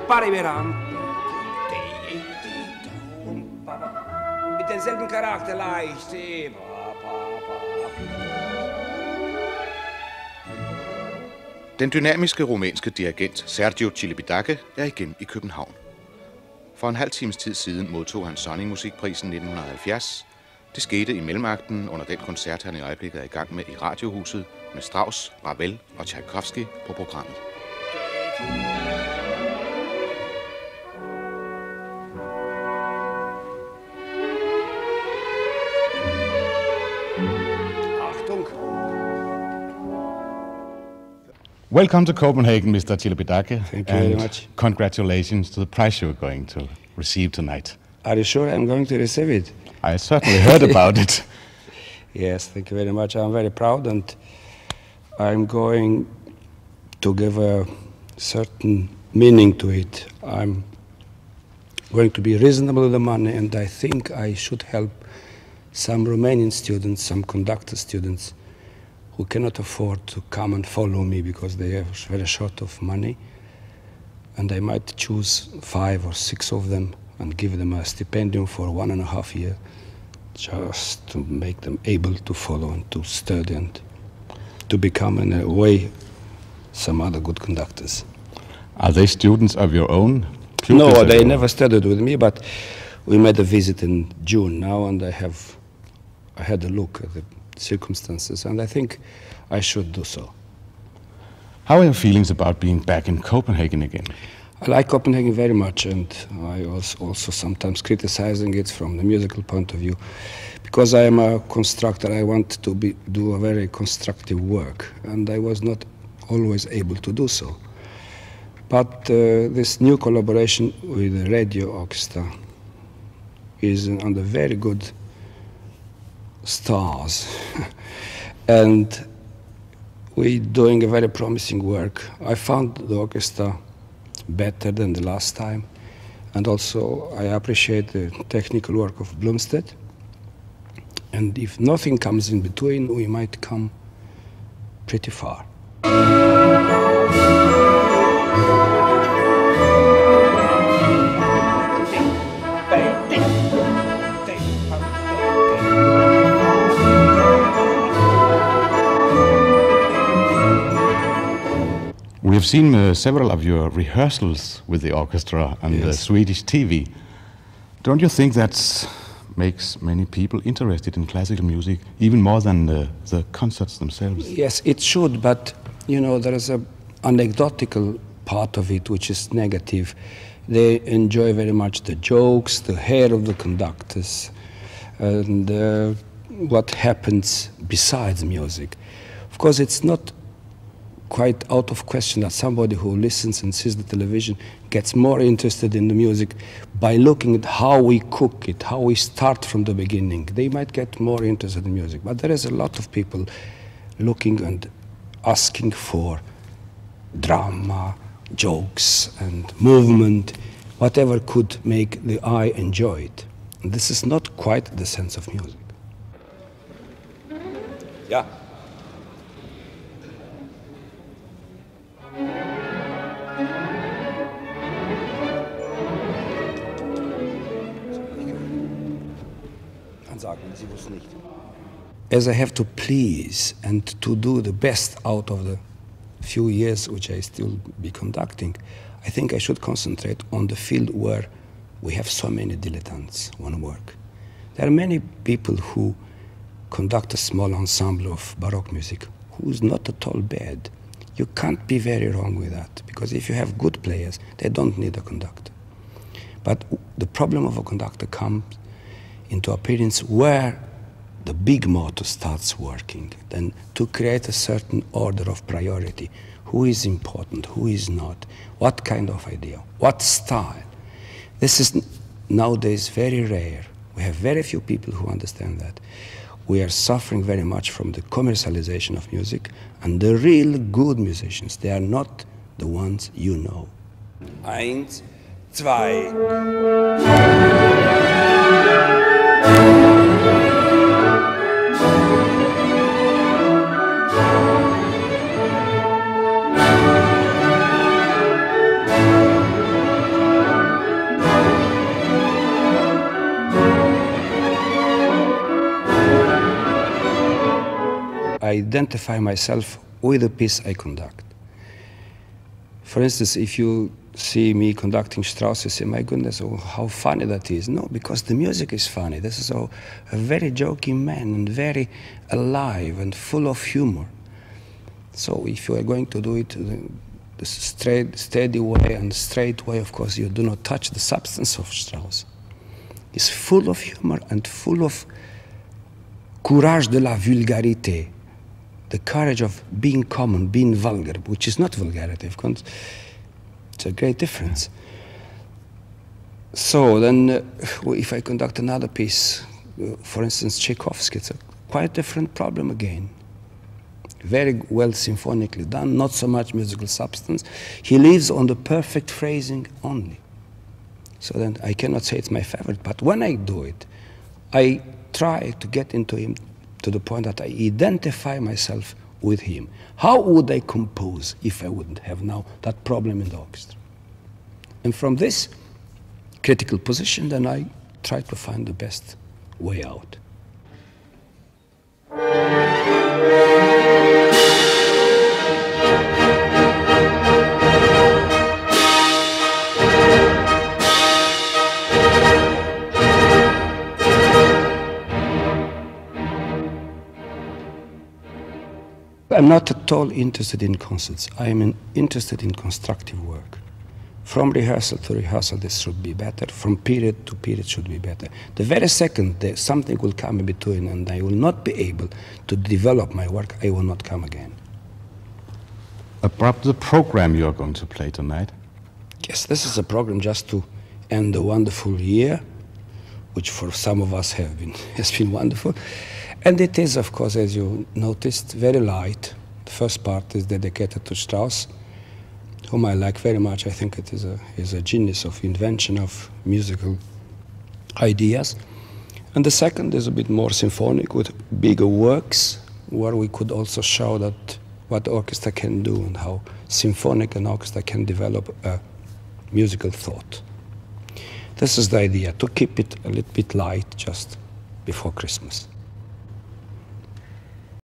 Pariverante. Mit denselben Charakter leicht. Den dynamiske rumænske dirigent Sergiu Celibidache er igen i København. For en halv times tid siden modtog han Sony-musikprisen 1970. Det skete i mellemagten under den koncert, han i øjeblikket er i gang med i Radiohuset med Strauss, Ravel og Tchaikovsky på programmet. Welcome to Copenhagen, Mr. Celibidache. Thank you very much. Congratulations to the prize you're going to receive tonight. Are you sure I'm going to receive it? I certainly heard about it. Yes, thank you very much. I'm very proud, and I'm going to give a certain meaning to it. I'm going to be reasonable with the money, and I think I should help some Romanian students, some conductor students, who cannot afford to come and follow me because they are very short of money. And I might choose 5 or 6 of them and give them a stipendium for 1.5 years, just to make them able to follow and to study and to become, in a way, some other good conductors. Are they students of your own? No, they never studied with me, but we made a visit in June now, and I had a look at the circumstances, and I think I should do so. How are your feelings about being back in Copenhagen again? I like Copenhagen very much, and I was also sometimes criticizing it from the musical point of view. Because I am a constructor, I want to do a very constructive work, and I was not always able to do so. But this new collaboration with the radio orchestra is on the very good stars. And we're doing a very promising work. I found the orchestra better than the last time, and also I appreciate the technical work of Blomstedt. And if nothing comes in between, we might come pretty far. We have seen several of your rehearsals with the orchestra on the Swedish TV. Don't you think that makes many people interested in classical music, even more than the concerts themselves? Yes, it should, but you know, there is an anecdotal part of it which is negative. They enjoy very much the jokes, the hair of the conductors, and what happens besides music. Of course, it's not quite out of question that somebody who listens and sees the television gets more interested in the music by looking at how we cook it, how we start from the beginning. They might get more interested in music, but there is a lot of people looking and asking for drama, jokes and movement, whatever could make the eye enjoy it. And this is not quite the sense of music. Yeah. As I have to please and to do the best out of the few years which I still be conducting, I think I should concentrate on the field where we have so many dilettantes want to work. There are many people who conduct a small ensemble of Baroque music who is not at all bad. You can't be very wrong with that, because if you have good players, they don't need a conductor. But the problem of a conductor comes into appearance where the big motor starts working, then to create a certain order of priority. Who is important, who is not, what kind of idea, what style. This is nowadays very rare. We have very few people who understand that. We are suffering very much from the commercialization of music, and the real good musicians, they are not the ones you know. 1, 2. I identify myself with the piece I conduct. For instance, if you see me conducting Strauss, you say, my goodness, oh, how funny that is. No, because the music is funny. This is a very joking man and very alive and full of humor. So if you are going to do it the steady way and straight way, of course, you do not touch the substance of Strauss. It's full of humor and full of courage de la vulgarité, the courage of being common, being vulgar, which is not vulgarity, of course. It's a great difference. So then, if I conduct another piece, for instance, Tchaikovsky, it's a quite different problem again. Very well symphonically done, not so much musical substance. He lives on the perfect phrasing only. So then I cannot say it's my favorite, but when I do it, I try to get into him to the point that I identify myself with him. How would I compose if I wouldn't have now that problem in the orchestra? And from this critical position, then I try to find the best way out. I'm not at all interested in concerts. I am interested in constructive work. From rehearsal to rehearsal, this should be better. From period to period, should be better. The very second that something will come in between and I will not be able to develop my work, I will not come again. About the program you are going to play tonight? Yes, this is a program just to end a wonderful year, which for some of us has been wonderful. And it is, of course, as you noticed, very light. The first part is dedicated to Strauss, whom I like very much. I think it is a genius of invention of musical ideas. And the second is a bit more symphonic with bigger works, where we could also show that what the orchestra can do and how symphonic an orchestra can develop a musical thought. This is the idea, to keep it a little bit light just before Christmas.